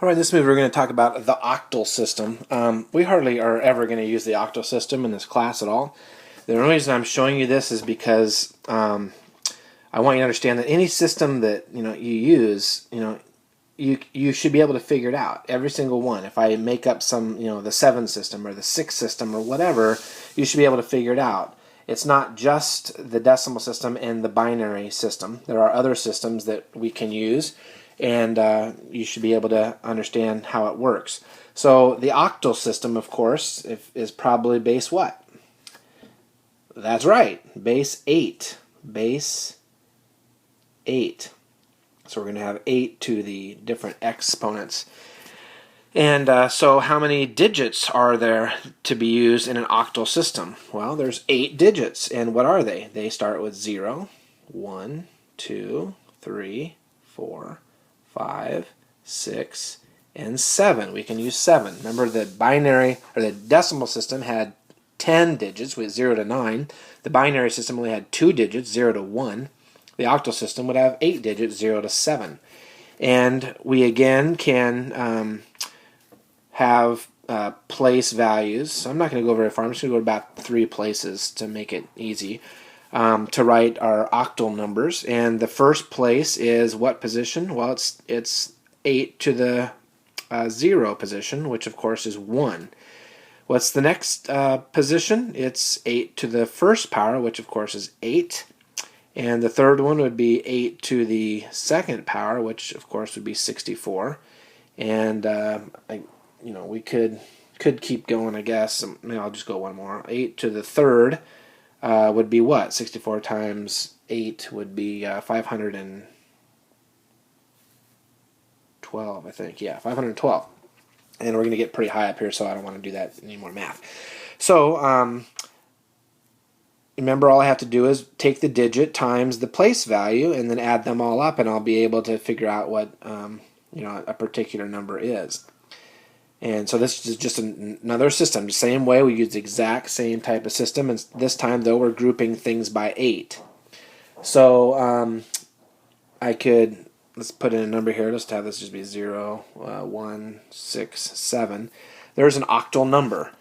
All right, in this movie we're going to talk about the octal system. We hardly are ever going to use the octal system in this class at all. The only reason I'm showing you this is because I want you to understand that any system that you use, you should be able to figure it out. Every single one. If I make up some, the 7 system or the 6 system or whatever, you should be able to figure it out. It's not just the decimal system and the binary system. There are other systems that we can use, and you should be able to understand how it works. So the octal system, of course, is probably base what? That's right, base 8. Base 8. So we're going to have 8 to the different exponents. And so how many digits are there to be used in an octal system? Well, there's 8 digits. And what are they? They start with 0, 1, 2, 3, 4, 5, 6, and 7. We can use 7. Remember, the binary or the decimal system had 10 digits with 0 to 9. The binary system only had 2 digits, 0 to 1. The octal system would have 8 digits, 0 to 7. And we again can have place values. So I'm not going to go very far. I'm just going to go about 3 places to make it easy to write our octal numbers. And the first place is what position? Well, it's 8 to the 0 position, which of course is 1. What's the next position? It's 8 to the first power, which of course is 8. And the third one would be 8 to the second power, which of course would be 64. And we could keep going, I guess. Maybe I'll just go one more. 8 to the third would be what? 64 times 8 would be 512, I think. Yeah, 512. And we're going to get pretty high up here, so I don't want to do that anymore math. So remember, all I have to do is take the digit times the place value and then add them all up, and I'll be able to figure out what a particular number is. And so this is just another system. The same way, we use the exact same type of system, and this time, though, we're grouping things by 8. So let's put in a number here. Let's have this just be 0, 1, 6, 7. There's an octal number.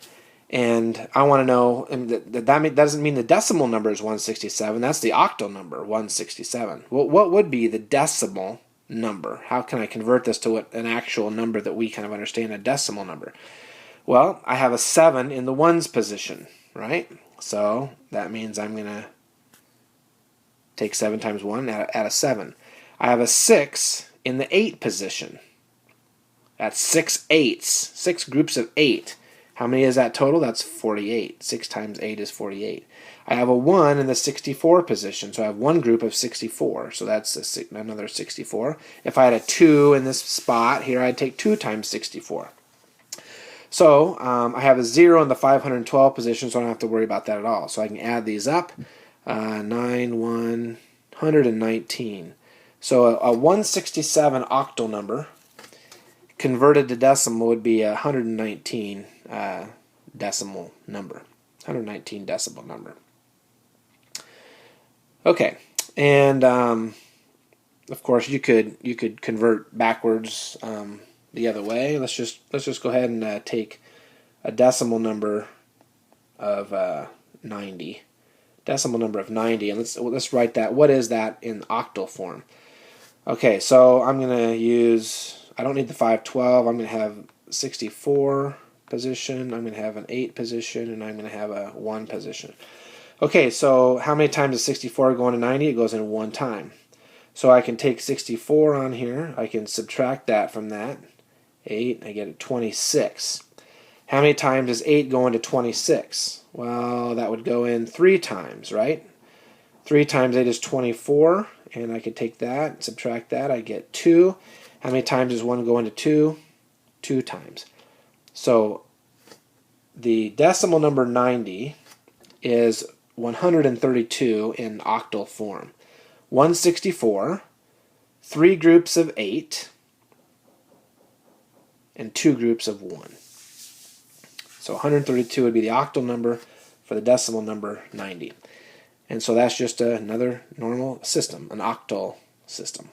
And I want to know, and that doesn't mean the decimal number is 167. That's the octal number, 167. What would be the decimal number? How can I convert this to an actual number that we kind of understand, a decimal number? Well, I have a 7 in the ones position, right? So that means I'm going to take 7 times 1, add a 7. I have a 6 in the 8 position. That's 6 eighths, 6 groups of 8. How many is that total? That's 48. 6 times 8 is 48. I have a 1 in the 64 position, so I have one group of 64. So that's another 64. If I had a 2 in this spot here, I'd take 2 times 64. So I have a 0 in the 512 position, so I don't have to worry about that at all. So I can add these up. 119. So a 167 octal number converted to decimal would be a 119 decimal number. 119 decimal number. Okay, and of course you could convert backwards the other way. Let's just go ahead and take a decimal number of 90. Decimal number of 90, and let's write that. What is that in octal form? Okay, so I'm going to use, I don't need the 512, I'm going to have 64 position, I'm going to have an 8 position, and I'm going to have a 1 position. Okay, so how many times does 64 go into 90? It goes in 1 time. So I can take 64 on here, I can subtract that from that, 8, I get a 26. How many times does 8 go into 26? Well, that would go in 3 times, right? 3 times 8 is 24, and I could take that, subtract that, I get 2. How many times does 1 go into 2? 2 times. So the decimal number 90 is 132 in octal form. 164, 3 groups of 8, and 2 groups of 1. So 132 would be the octal number for the decimal number 90. And so that's just another normal system, an octal system.